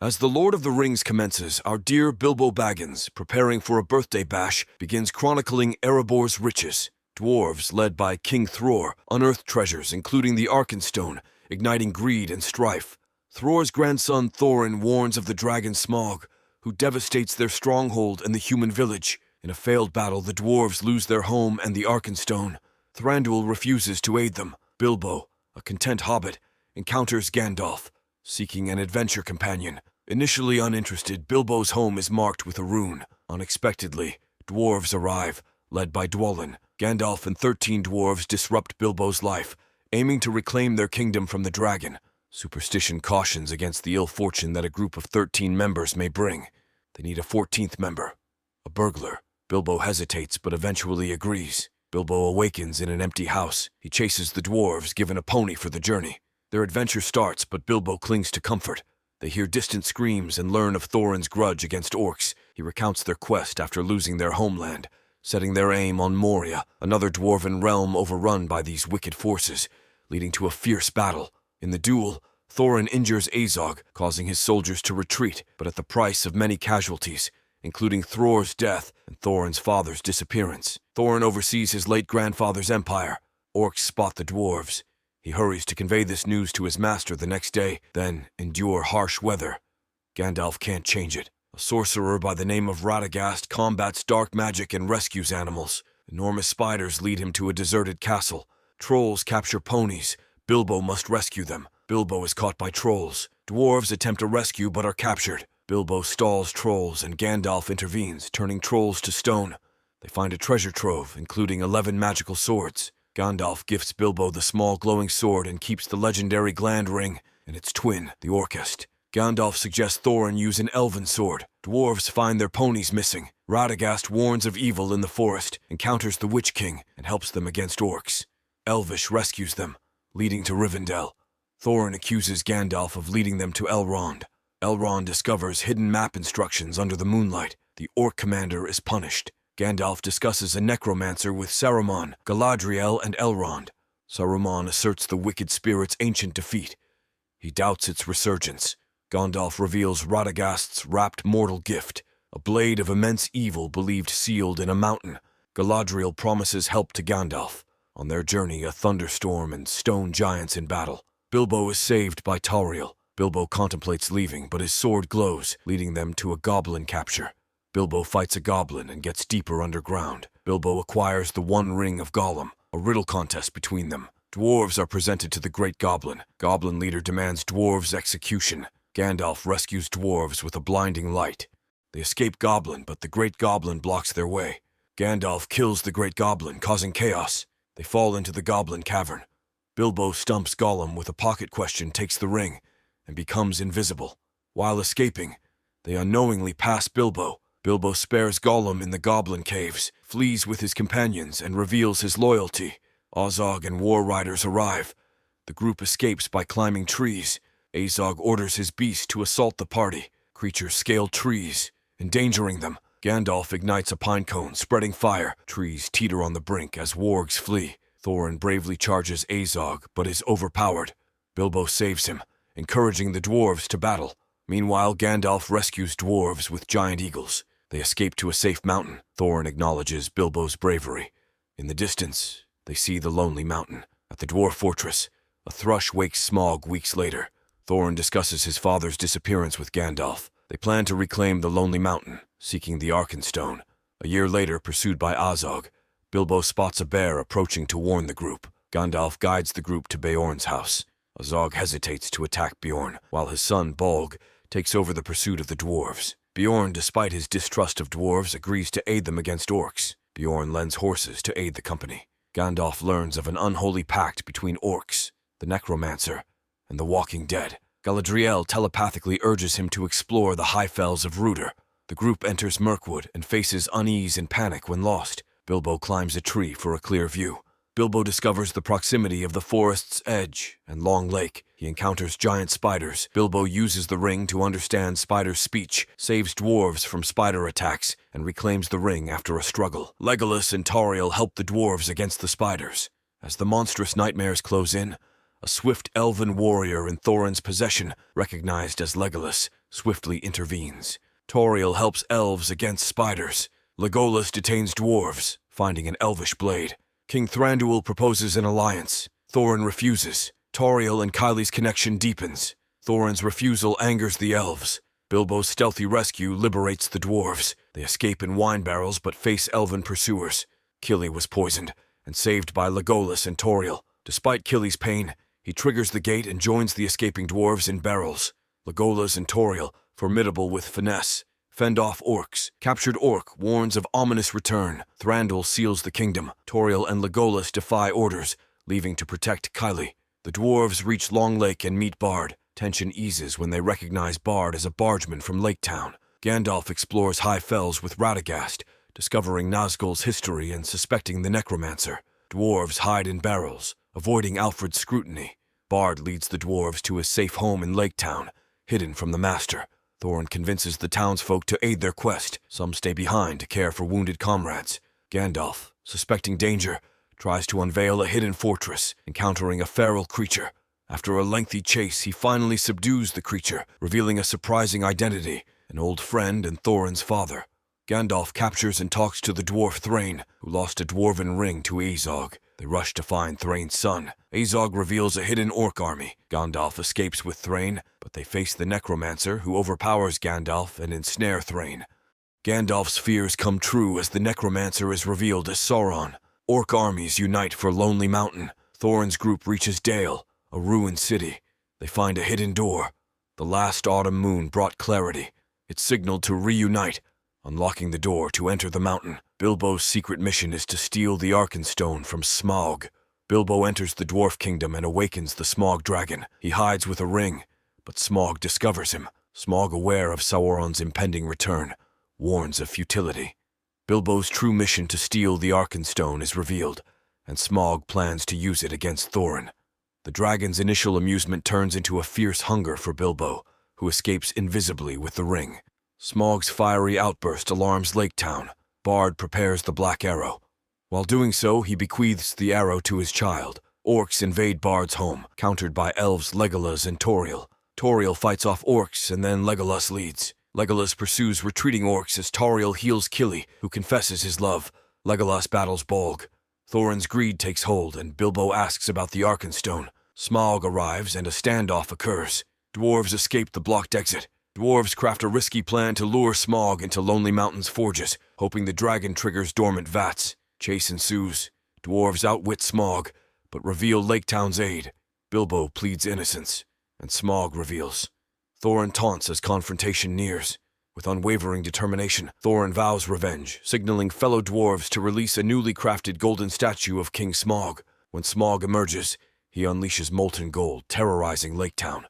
As the Lord of the Rings commences, our dear Bilbo Baggins, preparing for a birthday bash, begins chronicling Erebor's riches. Dwarves, led by King Thror, unearth treasures, including the Arkenstone, igniting greed and strife. Thror's grandson Thorin warns of the dragon Smaug, who devastates their stronghold and the human village. In a failed battle, the dwarves lose their home and the Arkenstone. Thranduil refuses to aid them. Bilbo, a content hobbit, encounters Gandalf, seeking an adventure companion. Initially uninterested, Bilbo's home is marked with a rune. Unexpectedly, dwarves arrive, led by Dwalin. Gandalf and 13 dwarves disrupt Bilbo's life, aiming to reclaim their kingdom from the dragon. Superstition cautions against the ill fortune that a group of 13 members may bring. They need a 14th member, a burglar. Bilbo hesitates but eventually agrees. Bilbo awakens in an empty house. He chases the dwarves, given a pony for the journey. Their adventure starts, but Bilbo clings to comfort. They hear distant screams and learn of Thorin's grudge against orcs. He recounts their quest after losing their homeland, setting their aim on Moria, another dwarven realm overrun by these wicked forces, leading to a fierce battle. In the duel, Thorin injures Azog, causing his soldiers to retreat, but at the price of many casualties, including Thror's death and Thorin's father's disappearance. Thorin oversees his late grandfather's empire. Orcs spot the dwarves. He hurries to convey this news to his master the next day, then endure harsh weather. Gandalf can't change it. A sorcerer by the name of Radagast combats dark magic and rescues animals. Enormous spiders lead him to a deserted castle. Trolls capture ponies. Bilbo must rescue them. Bilbo is caught by trolls. Dwarves attempt a rescue but are captured. Bilbo stalls trolls and Gandalf intervenes, turning trolls to stone. They find a treasure trove, including 11 magical swords. Gandalf gifts Bilbo the small glowing sword and keeps the legendary gland ring and its twin, the Orcust. Gandalf suggests Thorin use an elven sword. Dwarves find their ponies missing. Radagast warns of evil in the forest, encounters the Witch King, and helps them against orcs. Elvish rescues them, leading to Rivendell. Thorin accuses Gandalf of leading them to Elrond. Elrond discovers hidden map instructions under the moonlight. The orc commander is punished. Gandalf discusses a necromancer with Saruman, Galadriel, and Elrond. Saruman asserts the wicked spirit's ancient defeat. He doubts its resurgence. Gandalf reveals Radagast's wrapped mortal gift, a blade of immense evil believed sealed in a mountain. Galadriel promises help to Gandalf. On their journey, a thunderstorm and stone giants in battle. Bilbo is saved by Tauriel. Bilbo contemplates leaving, but his sword glows, leading them to a goblin capture. Bilbo fights a goblin and gets deeper underground. Bilbo acquires the One Ring of Gollum, a riddle contest between them. Dwarves are presented to the Great Goblin. Goblin leader demands dwarves' execution. Gandalf rescues dwarves with a blinding light. They escape Goblin, but the Great Goblin blocks their way. Gandalf kills the Great Goblin, causing chaos. They fall into the Goblin Cavern. Bilbo stumps Gollum with a pocket question, takes the ring, and becomes invisible. While escaping, they unknowingly pass Bilbo. Bilbo spares Gollum in the Goblin Caves, flees with his companions, and reveals his loyalty. Azog and war riders arrive. The group escapes by climbing trees. Azog orders his beast to assault the party. Creatures scale trees, endangering them. Gandalf ignites a pine cone, spreading fire. Trees teeter on the brink as wargs flee. Thorin bravely charges Azog, but is overpowered. Bilbo saves him, encouraging the dwarves to battle. Meanwhile, Gandalf rescues dwarves with giant eagles. They escape to a safe mountain. Thorin acknowledges Bilbo's bravery. In the distance, they see the Lonely Mountain. At the dwarf fortress, a thrush wakes Smaug weeks later. Thorin discusses his father's disappearance with Gandalf. They plan to reclaim the Lonely Mountain, seeking the Arkenstone. A year later, pursued by Azog, Bilbo spots a bear approaching to warn the group. Gandalf guides the group to Beorn's house. Azog hesitates to attack Beorn, while his son, Bolg, takes over the pursuit of the dwarves. Beorn, despite his distrust of dwarves, agrees to aid them against orcs. Beorn lends horses to aid the company. Gandalf learns of an unholy pact between orcs, the necromancer, and the walking dead. Galadriel telepathically urges him to explore the high fells of Rudor. The group enters Mirkwood and faces unease and panic when lost. Bilbo climbs a tree for a clear view. Bilbo discovers the proximity of the forest's edge and Long Lake. He encounters giant spiders. Bilbo uses the ring to understand spider speech, saves dwarves from spider attacks, and reclaims the ring after a struggle. Legolas and Tauriel help the dwarves against the spiders. As the monstrous nightmares close in, a swift elven warrior in Thorin's possession, recognized as Legolas, swiftly intervenes. Tauriel helps elves against spiders. Legolas detains dwarves, finding an elvish blade. King Thranduil proposes an alliance. Thorin refuses. Tauriel and Kylie's connection deepens. Thorin's refusal angers the elves. Bilbo's stealthy rescue liberates the dwarves. They escape in wine barrels but face elven pursuers. Kili was poisoned and saved by Legolas and Tauriel. Despite Kili's pain, he triggers the gate and joins the escaping dwarves in barrels. Legolas and Tauriel, formidable with finesse, fend off orcs. Captured orc warns of ominous return. Thranduil seals the kingdom. Tauriel and Legolas defy orders, leaving to protect Kylie. The dwarves reach Long Lake and meet Bard. Tension eases when they recognize Bard as a bargeman from Lake Town. Gandalf explores high fells with Radagast, discovering Nazgul's history and suspecting the necromancer. Dwarves hide in barrels, avoiding Alfred's scrutiny. Bard leads the dwarves to his safe home in Lake Town, hidden from the Master. Thorin convinces the townsfolk to aid their quest. Some stay behind to care for wounded comrades. Gandalf, suspecting danger, tries to unveil a hidden fortress, encountering a feral creature. After a lengthy chase, he finally subdues the creature, revealing a surprising identity, an old friend and Thorin's father. Gandalf captures and talks to the dwarf Thrain, who lost a dwarven ring to Azog. They rush to find Thrain's son. Azog reveals a hidden orc army. Gandalf escapes with Thrain, but they face the necromancer, who overpowers Gandalf and ensnare Thrain. Gandalf's fears come true as the necromancer is revealed as Sauron. Orc armies unite for Lonely Mountain. Thorin's group reaches Dale, a ruined city. They find a hidden door. The last autumn moon brought clarity. It signaled to reunite, unlocking the door to enter the mountain. Bilbo's secret mission is to steal the Arkenstone from Smaug. Bilbo enters the dwarf kingdom and awakens the Smaug dragon. He hides with a ring, but Smaug discovers him. Smaug, aware of Sauron's impending return, warns of futility. Bilbo's true mission to steal the Arkenstone is revealed, and Smaug plans to use it against Thorin. The dragon's initial amusement turns into a fierce hunger for Bilbo, who escapes invisibly with the ring. Smaug's fiery outburst alarms Lake Town. Bard prepares the Black Arrow. While doing so, he bequeaths the arrow to his child. Orcs invade Bard's home, countered by elves Legolas and Tauriel. Tauriel fights off orcs, and then Legolas leads. Legolas pursues retreating orcs as Tauriel heals Kili, who confesses his love. Legolas battles Bolg. Thorin's greed takes hold, and Bilbo asks about the Arkenstone. Smaug arrives, and a standoff occurs. Dwarves escape the blocked exit. Dwarves craft a risky plan to lure Smaug into Lonely Mountain's forges, hoping the dragon triggers dormant vats. Chase ensues. Dwarves outwit Smaug, but reveal Lake Town's aid. Bilbo pleads innocence, and Smaug reveals. Thorin taunts as confrontation nears. With unwavering determination, Thorin vows revenge, signaling fellow dwarves to release a newly crafted golden statue of King Smaug. When Smaug emerges, he unleashes molten gold, terrorizing Lake Town.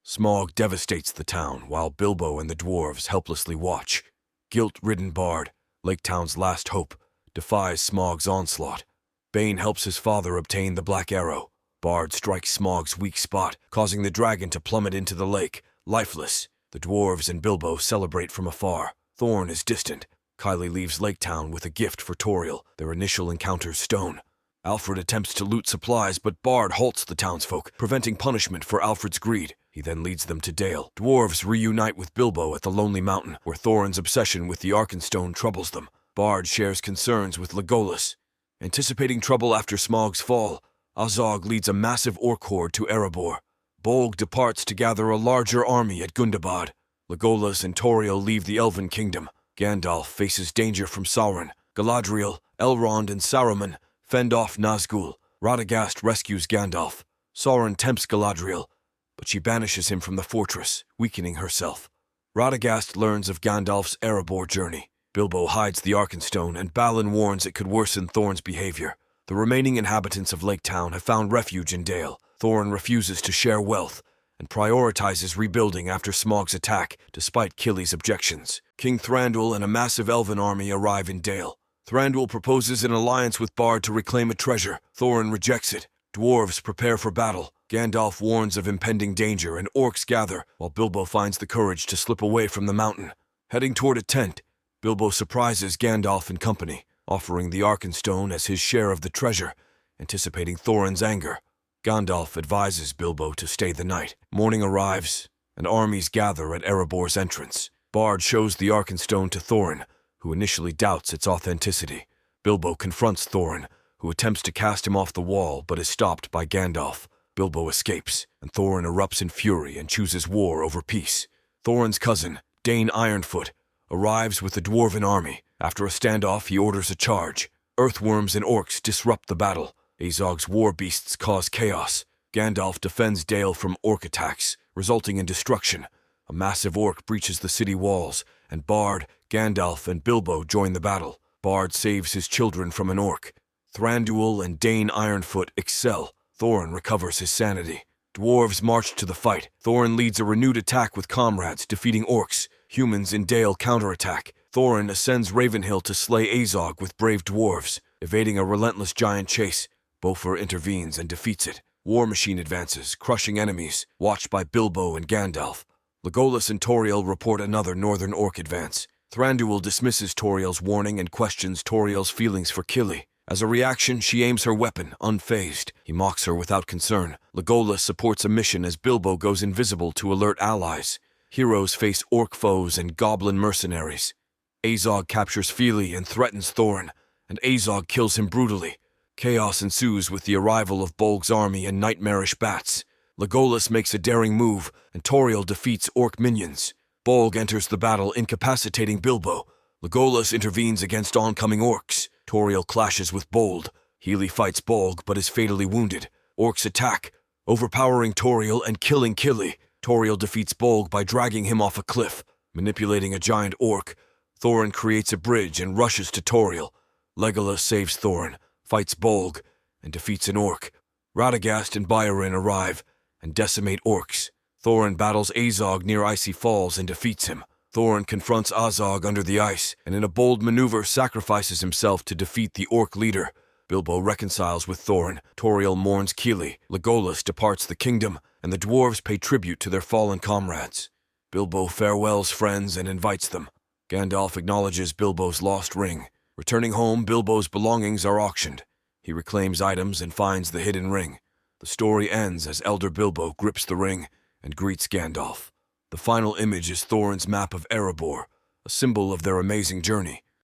Smaug devastates the town, while Bilbo and the dwarves helplessly watch. Guilt-ridden Bard, Lake Town's last hope, defies Smaug's onslaught. Bane helps his father obtain the Black Arrow. Bard strikes Smaug's weak spot, causing the dragon to plummet into the lake, lifeless. The dwarves and Bilbo celebrate from afar. Thorin is distant. Kylie leaves Lake Town with a gift for Tauriel, their initial encounter's stone. Alfred attempts to loot supplies, but Bard halts the townsfolk, preventing punishment for Alfred's greed. He then leads them to Dale. Dwarves reunite with Bilbo at the Lonely Mountain, where Thorin's obsession with the Arkenstone troubles them. Bard shares concerns with Legolas. Anticipating trouble after Smaug's fall, Azog leads a massive orc horde to Erebor. Bolg departs to gather a larger army at Gundabad. Legolas and Tauriel leave the Elven Kingdom. Gandalf faces danger from Sauron. Galadriel, Elrond, and Saruman fend off Nazgul. Radagast rescues Gandalf. Sauron tempts Galadriel, but she banishes him from the fortress, weakening herself. Radagast learns of Gandalf's Erebor journey. Bilbo hides the Arkenstone, and Balin warns it could worsen Thorin's behavior. The remaining inhabitants of Lake Town have found refuge in Dale. Thorin refuses to share wealth, and prioritizes rebuilding after Smaug's attack, despite Kili's objections. King Thranduil and a massive elven army arrive in Dale. Thranduil proposes an alliance with Bard to reclaim a treasure. Thorin rejects it. Dwarves prepare for battle. Gandalf warns of impending danger, and orcs gather, while Bilbo finds the courage to slip away from the mountain. Heading toward a tent, Bilbo surprises Gandalf and company, offering the Arkenstone as his share of the treasure, anticipating Thorin's anger. Gandalf advises Bilbo to stay the night. Morning arrives, and armies gather at Erebor's entrance. Bard shows the Arkenstone to Thorin, who initially doubts its authenticity. Bilbo confronts Thorin, who attempts to cast him off the wall but is stopped by Gandalf. Bilbo escapes, and Thorin erupts in fury and chooses war over peace. Thorin's cousin, Dane Ironfoot, arrives with the dwarven army. After a standoff, he orders a charge. Earthworms and orcs disrupt the battle. Azog's war beasts cause chaos. Gandalf defends Dale from orc attacks, resulting in destruction. A massive orc breaches the city walls, and Bard, Gandalf, and Bilbo join the battle. Bard saves his children from an orc. Thranduil and Dane Ironfoot excel. Thorin recovers his sanity. Dwarves march to the fight. Thorin leads a renewed attack with comrades, defeating orcs. Humans in Dale counterattack. Thorin ascends Ravenhill to slay Azog with brave dwarves. Evading a relentless giant chase, Bofur intervenes and defeats it. War Machine advances, crushing enemies, watched by Bilbo and Gandalf. Legolas and Tauriel report another northern orc advance. Thranduil dismisses Tauriel's warning and questions Tauriel's feelings for Kili. As a reaction, she aims her weapon, unfazed. He mocks her without concern. Legolas supports a mission as Bilbo goes invisible to alert allies. Heroes face orc foes and goblin mercenaries. Azog captures Fili and threatens Thorin, and Azog kills him brutally. Chaos ensues with the arrival of Bolg's army and nightmarish bats. Legolas makes a daring move, and Tauriel defeats orc minions. Bolg enters the battle, incapacitating Bilbo. Legolas intervenes against oncoming orcs. Tauriel clashes with Bold. Healy fights Bolg, but is fatally wounded. Orcs attack, overpowering Tauriel and killing Kili. Tauriel defeats Bolg by dragging him off a cliff. Manipulating a giant orc, Thorin creates a bridge and rushes to Tauriel. Legolas saves Thorin, fights Bolg, and defeats an orc. Radagast and Byron arrive and decimate orcs. Thorin battles Azog near Icy Falls and defeats him. Thorin confronts Azog under the ice, and in a bold maneuver sacrifices himself to defeat the orc leader. Bilbo reconciles with Thorin, Tauriel mourns Kili, Legolas departs the kingdom, and the dwarves pay tribute to their fallen comrades. Bilbo farewells friends and invites them. Gandalf acknowledges Bilbo's lost ring. Returning home, Bilbo's belongings are auctioned. He reclaims items and finds the hidden ring. The story ends as Elder Bilbo grips the ring and greets Gandalf. The final image is Thorin's map of Erebor, a symbol of their amazing journey.